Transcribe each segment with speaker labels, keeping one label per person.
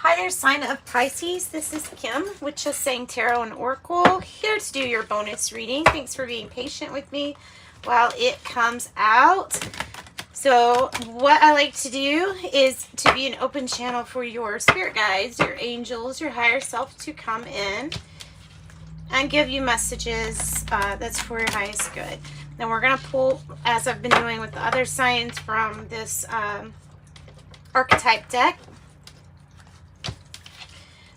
Speaker 1: Hi there, sign of Pisces. This is Kim with Just Saying Tarot and Oracle, here to do your bonus reading. Thanks for being patient with me while it comes out. So what I like to do is to be an open channel for your spirit guides, your angels, your higher self to come in and give you messages that's for your highest good. Then we're going to pull, as I've been doing with the other signs, from this archetype deck.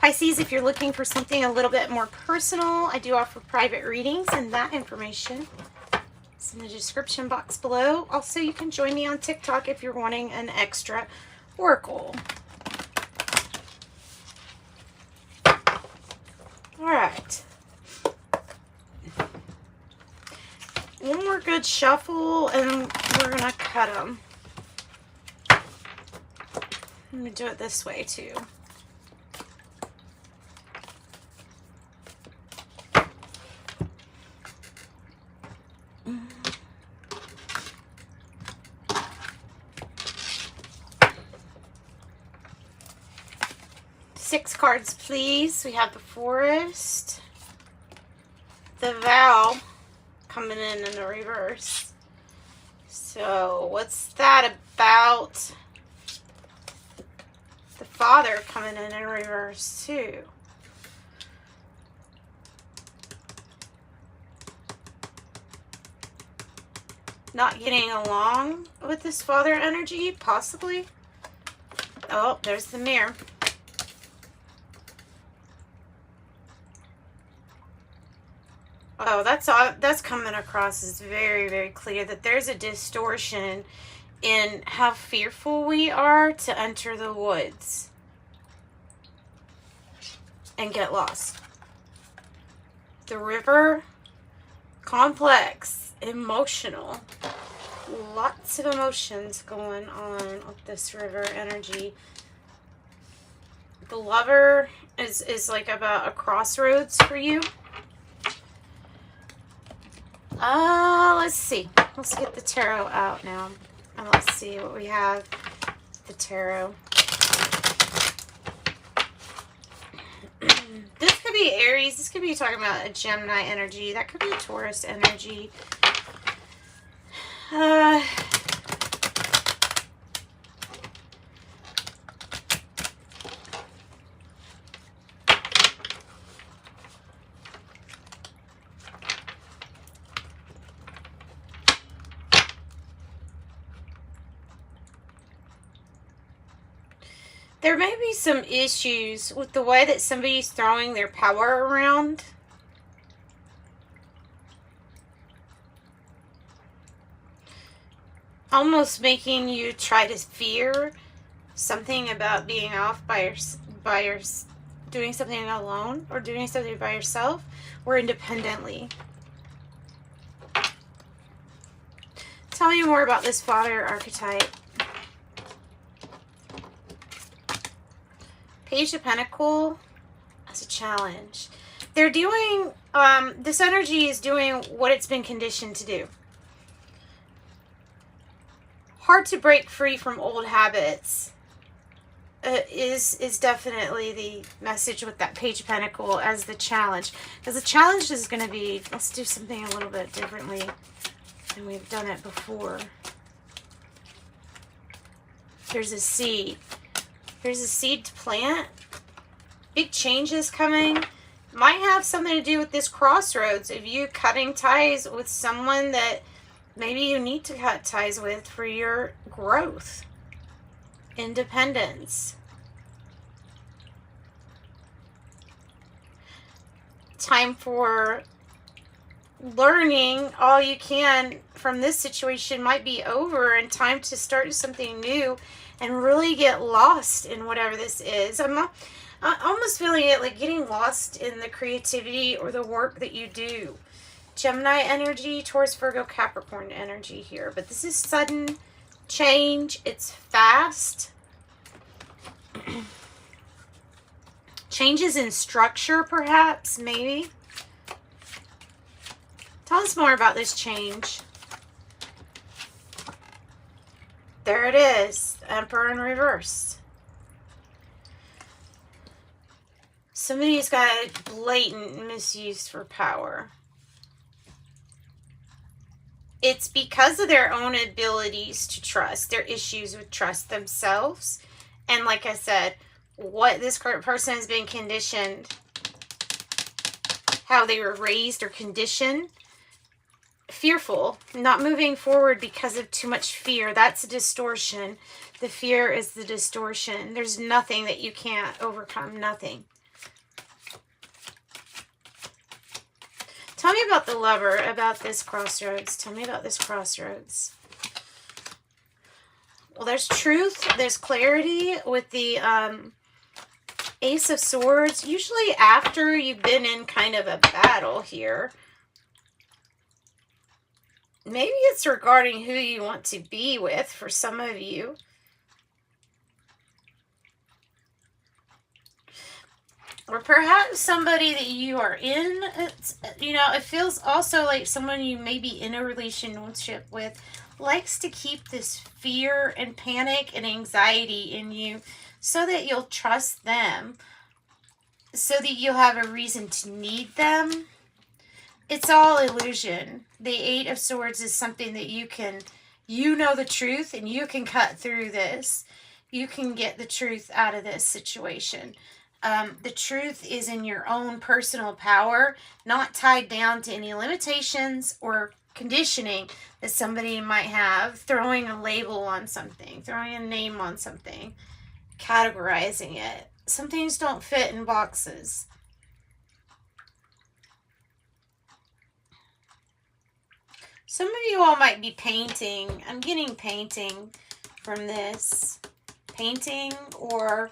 Speaker 1: Pisces, if you're looking for something a little bit more personal, I do offer private readings, and that information is in the description box below. Also, you can join me on TikTok if you're wanting an extra oracle. All right. One more good shuffle, and we're going to cut them. I'm going to do it this way, too. Six cards, please. We have the Forest, the Vow coming in the reverse. So what's that about? The Father coming in reverse too. Not getting along with this Father energy, possibly. Oh, there's the Mirror. Oh, that's coming across as very, very clear that there's a distortion in how fearful we are to enter the woods and get lost. The River, complex, emotional. Lots of emotions going on with this River energy. The Lover is like about a crossroads for you. Let's see. Let's get the tarot out now. And let's see what we have. The tarot. This could be Aries. This could be talking about a Gemini energy. That could be a Taurus energy. There may be some issues with the way that somebody's throwing their power around. Almost making you try to fear something about being off by your doing something alone or doing something by yourself or independently. Tell me more about this Father archetype. Page of Pentacles as a challenge. They're doing, this energy is doing what it's been conditioned to do. Hard to break free from old habits is definitely the message with that Page of Pentacles as the challenge. Because the challenge is going to be, let's do something a little bit differently than we've done it before. There's a seed. There's a seed to plant. Big changes coming. Might have something to do with this crossroads of you cutting ties with someone that maybe you need to cut ties with for your growth, independence. Time for learning all you can from this situation might be over, and time to start something new and really get lost in whatever this is. I'm almost feeling it like getting lost in the creativity or the work that you do. Gemini energy, Taurus, Virgo, Capricorn energy here. But this is sudden change. It's fast. Changes in structure, perhaps, maybe. Tell us more about this change. There it is. Emperor in reverse. Somebody's got blatant misuse for power. It's because of their own abilities to trust, their issues with trust themselves. And like I said, what this person has been conditioned, how they were raised or conditioned. Fearful, not moving forward because of too much fear. That's a distortion. The fear is the distortion. There's nothing that you can't overcome. Nothing. Tell me about the Lover, about this crossroads. Tell me about this crossroads. Well, there's truth. There's clarity with the Ace of Swords. Usually after you've been in kind of a battle here. Maybe it's regarding who you want to be with for some of you. Or perhaps somebody that you are in, you know, it feels also like someone you may be in a relationship with likes to keep this fear and panic and anxiety in you so that you'll trust them, so that you'll have a reason to need them. It's all illusion. The Eight of Swords is something that you can, you know the truth and you can cut through this. You can get the truth out of this situation. The truth is in your own personal power, not tied down to any limitations or conditioning that somebody might have, throwing a label on something, throwing a name on something, categorizing it. Some things don't fit in boxes. Some of you all might be painting. I'm getting painting from this. Painting or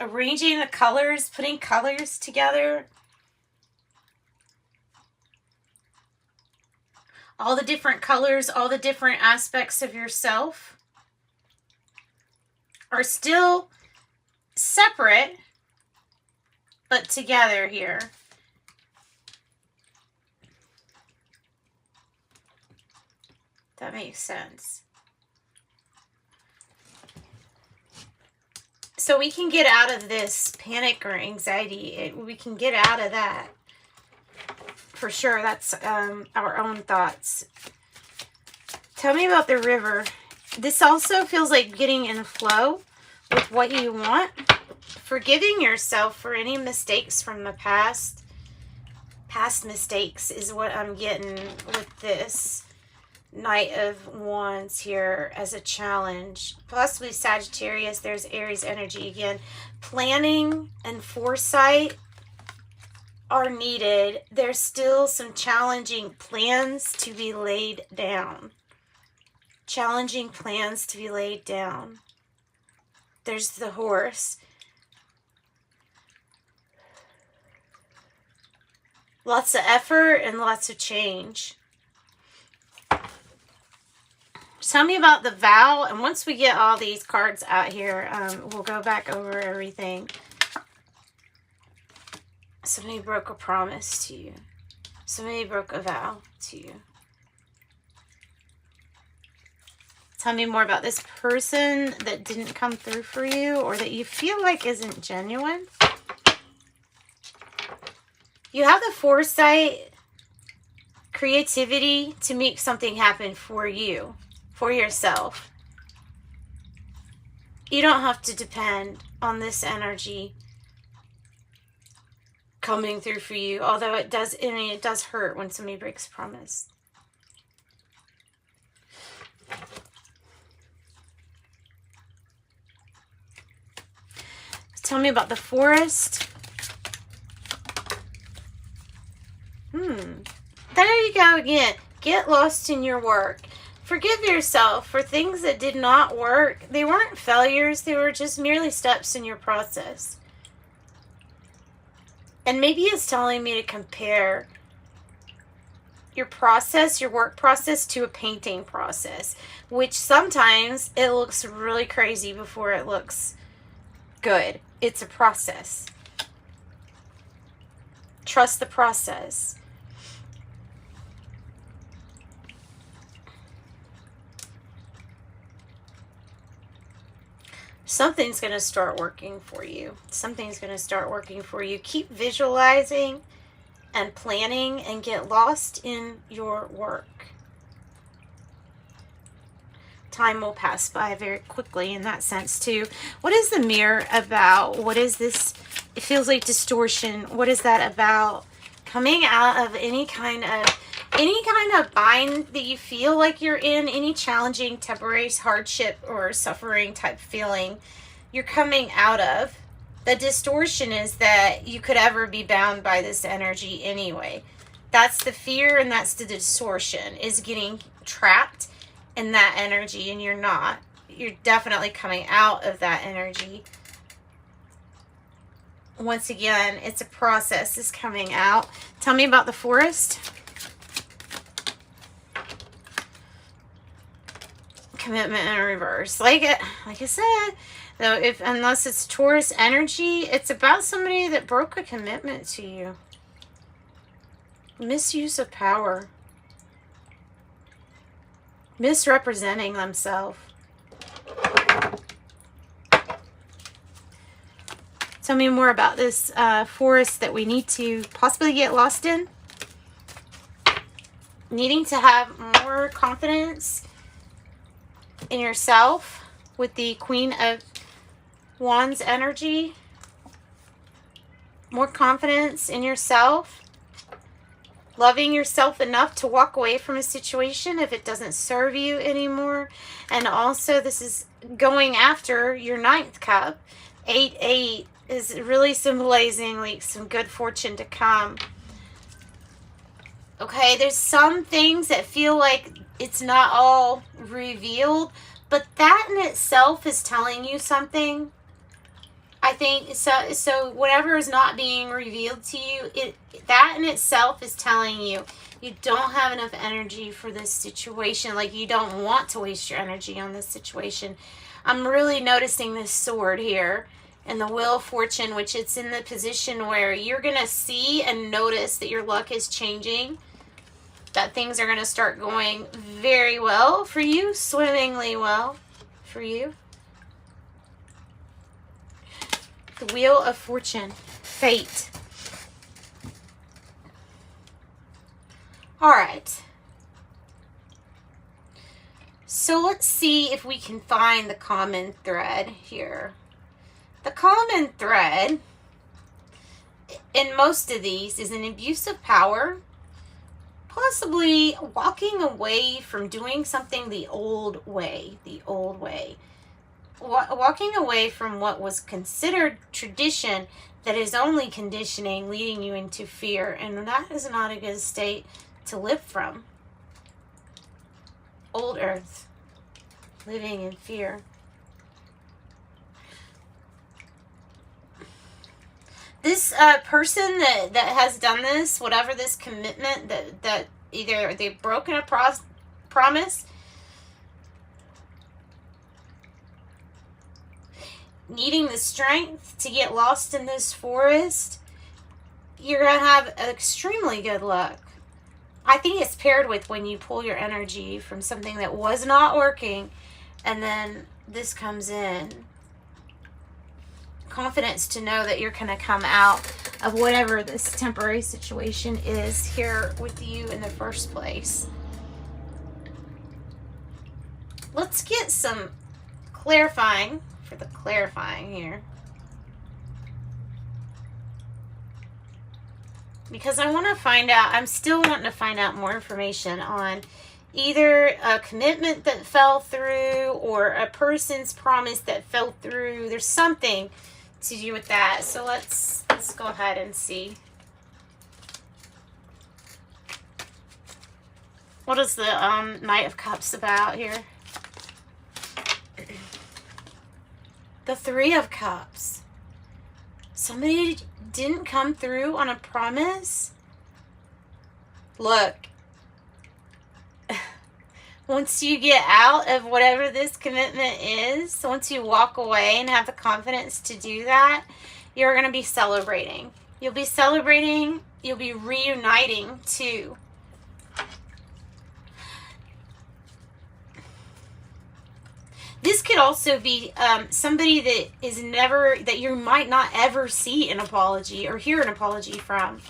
Speaker 1: arranging the colors, putting colors together. All the different colors, all the different aspects of yourself are still separate, but together here. That makes sense. So we can get out of this panic or anxiety. We can get out of that. For sure, that's our own thoughts. Tell me about the River. This also feels like getting in flow with what you want. Forgiving yourself for any mistakes from the past. Past mistakes is what I'm getting with this Knight of Wands here as a challenge. Possibly Sagittarius. There's Aries energy again. Planning and foresight are needed. There's still some challenging plans to be laid down. Challenging plans to be laid down. There's the Horse. Lots of effort and lots of change. Tell me about the Vow, and once we get all these cards out here, we'll go back over everything. Somebody broke a promise to you. Somebody broke a vow to you. Tell me more about this person that didn't come through for you or that you feel like isn't genuine. You have the foresight, creativity to make something happen for you, for yourself. You don't have to depend on this energy coming through for you, although it does, I mean, it does hurt when somebody breaks a promise. Tell me about the Forest. There you go again. Get lost in your work. Forgive yourself for things that did not work. They weren't failures. They were just merely steps in your process. And maybe it's telling me to compare your process, your work process, to a painting process, which sometimes it looks really crazy before it looks good. It's a process. Trust the process. something's going to start working for you. Something's going to start working for you. Keep visualizing and planning and get lost in your work. Time will pass by very quickly in that sense too. What is the mirror about? What is this? It feels like distortion. What is that about? Coming out of any kind of bind that you feel like you're in, any challenging, temporary hardship or suffering type feeling you're coming out of. The distortion is that you could ever be bound by this energy anyway. That's the fear, and that's the distortion, is getting trapped in that energy, and you're not. You're definitely coming out of that energy. Once again, it's a process. It's coming out. Tell me about the forest. Commitment in reverse. Like I said, though, unless it's Taurus energy, it's about somebody that broke a commitment to you. Misuse of power. Misrepresenting themselves. Tell me more about this forest that we need to possibly get lost in. Needing to have more confidence in yourself with the Queen of Wands energy. More confidence in yourself. Loving yourself enough to walk away from a situation if it doesn't serve you anymore. And also, this is going after your 9th cup. 8-8 is really symbolizing like some good fortune to come. Okay, there's some things that feel like it's not all revealed, but that in itself is telling you something. I think so whatever is not being revealed to you, that in itself is telling you don't have enough energy for this situation. Like, you don't want to waste your energy on this situation. I'm really noticing this sword here and the Wheel of Fortune, which it's in the position where you're going to see and notice that your luck is changing, that things are going to start going very well for you, swimmingly well for you. The Wheel of Fortune, fate. All right. So let's see if we can find the common thread here. The common thread in most of these is an abuse of power, possibly walking away from doing something the old way, walking away from what was considered tradition that is only conditioning, leading you into fear, and that is not a good state to live from. Old earth, living in fear. This person that has done this, whatever this commitment, that either they've broken a promise, needing the strength to get lost in this forest, you're going to have extremely good luck. I think it's paired with when you pull your energy from something that was not working, and then this comes in. Confidence to know that you're going to come out of whatever this temporary situation is here with you in the first place. Let's get some clarifying for the clarifying here, because I want to find out, I'm still wanting to find out more information on either a commitment that fell through or a person's promise that fell through. There's something to do with that. So let's go ahead and see. What is the Knight of Cups about here? The Three of Cups. Somebody didn't come through on a promise. Look, once you get out of whatever this commitment is, once you walk away and have the confidence to do that, you're going to be celebrating. You'll be celebrating. You'll be reuniting too. This could also be somebody that you might not ever see an apology or hear an apology from,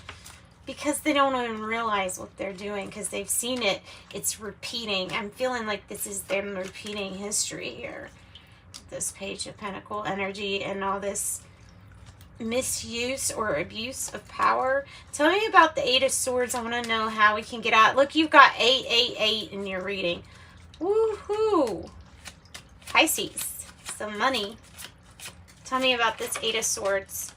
Speaker 1: because they don't even realize what they're doing, because they've seen it. It's repeating. I'm feeling like this is them repeating history here. This Page of Pentacle energy and all this misuse or abuse of power. Tell me about the Eight of Swords. I want to know how we can get out. Look, you've got 888 in your reading. Woohoo! Pisces, some money. Tell me about this Eight of Swords.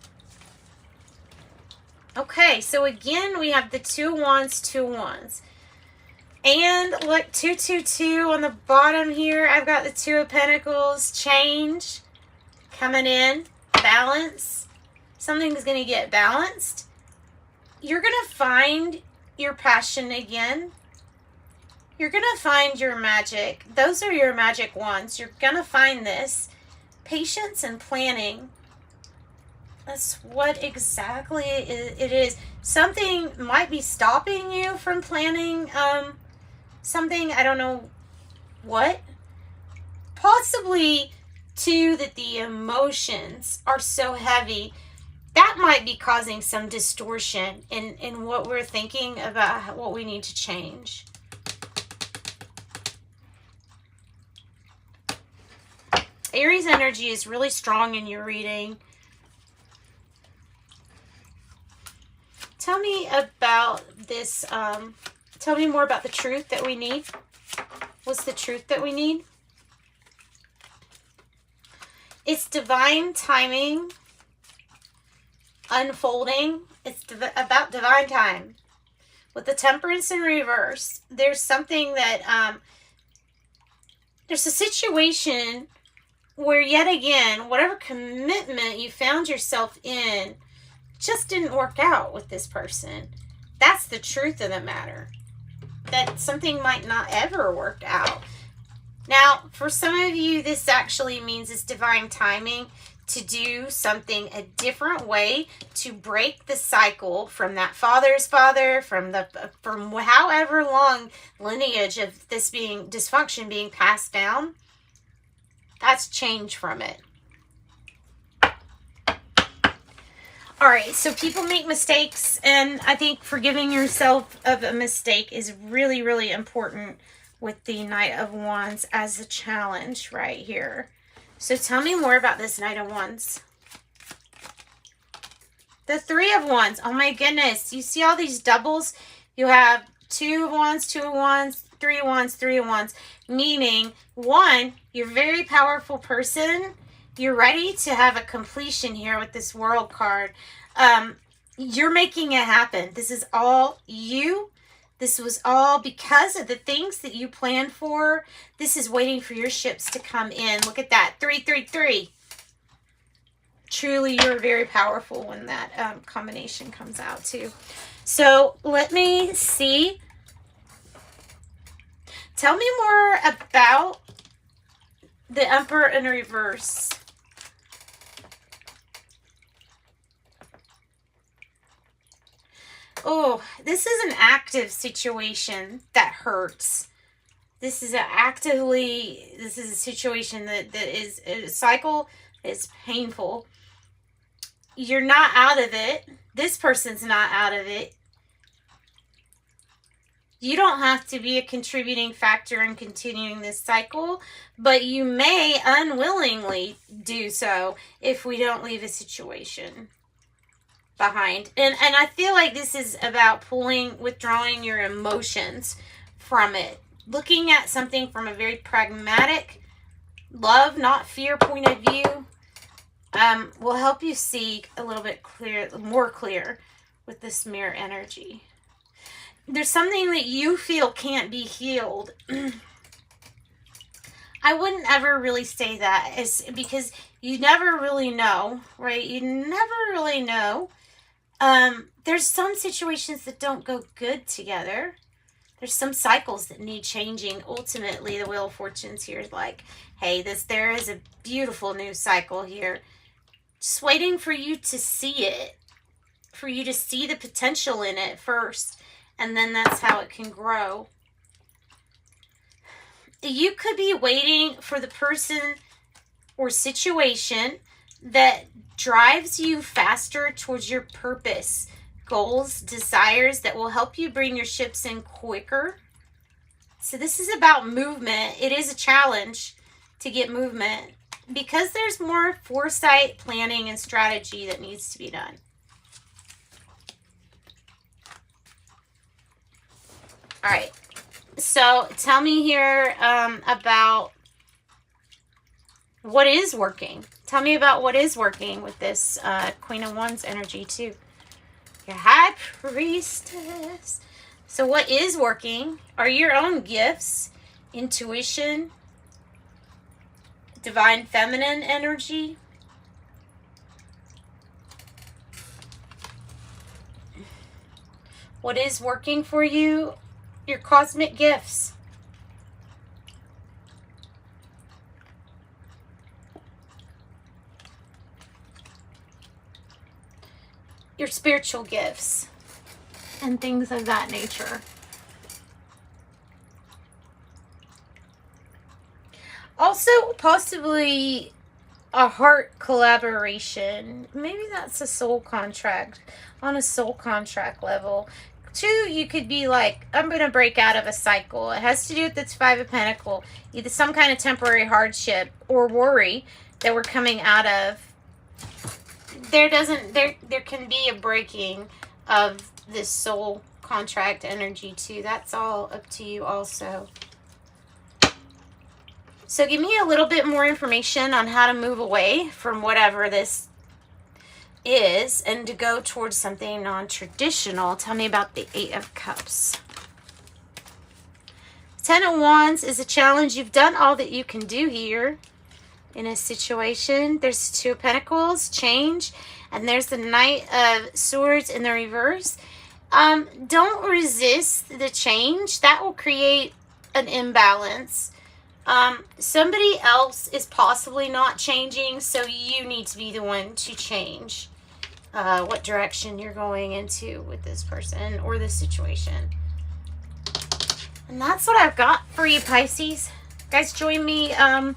Speaker 1: Okay, so again, we have the Two of Wands, Two of Wands. And look, 222 on the bottom here. I've got the Two of Pentacles, change coming in, balance. Something's going to get balanced. You're going to find your passion again. You're going to find your magic. Those are your magic wands. You're going to find this. Patience and planning. That's what exactly it is. Something might be stopping you from planning something. I don't know what. Possibly, too, that the emotions are so heavy. That might be causing some distortion in what we're thinking about what we need to change. Aries energy is really strong in your reading. Tell me about this. Tell me more about the truth that we need. What's the truth that we need? It's divine timing unfolding. It's about divine time. With the Temperance in reverse, there's something that, there's a situation where, yet again, whatever commitment you found yourself in just didn't work out with this person. That's the truth of the matter. That something might not ever work out. Now, for some of you, this actually means it's divine timing to do something a different way, to break the cycle from that father's father, from however long lineage of this being dysfunction being passed down. That's change from it. All right, so people make mistakes, and I think forgiving yourself of a mistake is really, really important with the Knight of Wands as a challenge right here. So tell me more about this Knight of Wands. The Three of Wands. Oh my goodness. You see all these doubles? You have Two of Wands, Two of Wands, Three of Wands, Three of Wands. Meaning, one, you're a very powerful person. You're ready to have a completion here with this World card. You're making it happen. This is all you. This was all because of the things that you planned for. This is waiting for your ships to come in. Look at that. 333. Truly, you're very powerful when that combination comes out too. So let me see. Tell me more about the Emperor in reverse. Oh, this is an active situation that hurts. This is a situation that is a cycle that's painful. You're not out of it. This person's not out of it. You don't have to be a contributing factor in continuing this cycle, but you may unwillingly do so if we don't leave a situation behind. And I feel like this is about withdrawing your emotions from it. Looking at something from a very pragmatic, love, not fear point of view will help you see a little bit more clear with this mirror energy. There's something that you feel can't be healed. I wouldn't ever really say that, because you never really know, right? You never really know. There's some situations that don't go good together. There's some cycles that need changing. Ultimately, the Wheel of Fortune's here is like, hey, there is a beautiful new cycle here. Just waiting for you to see it. For you to see the potential in it first. And then that's how it can grow. you could be waiting for the person or situation that drives you faster towards your purpose, goals, desires that will help you bring your ships in quicker. So this is about movement. It is a challenge to get movement because there's more foresight, planning, and strategy that needs to be done. All right. So tell me here about what is working. Tell me about what is working with this Queen of Wands energy too. Your High Priestess. So what is working are your own gifts, intuition, divine feminine energy. What is working for you? Your cosmic gifts. Your spiritual gifts and things of that nature. Also, possibly a heart collaboration. Maybe that's a soul contract, on a soul contract level. 2, you could be like, I'm going to break out of a cycle. It has to do with this 5 of Pentacles. Either some kind of temporary hardship or worry that we're coming out of. There can be a breaking of this soul contract energy too. That's all up to you also. So give me a little bit more information on how to move away from whatever this is and to go towards something non-traditional. Tell me about the 8 of Cups. 10 of Wands is a challenge. You've done all that you can do here in a situation. There's 2 of Pentacles, change, and there's the Knight of Swords in the reverse. Don't resist the change. That will create an imbalance. Somebody else is possibly not changing, so you need to be the one to change what direction you're going into with this person or this situation. And that's what I've got for you, Pisces. Guys, join me on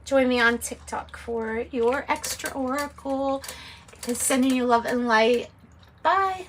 Speaker 1: TikTok for your extra oracle. Sending you love and light. Bye.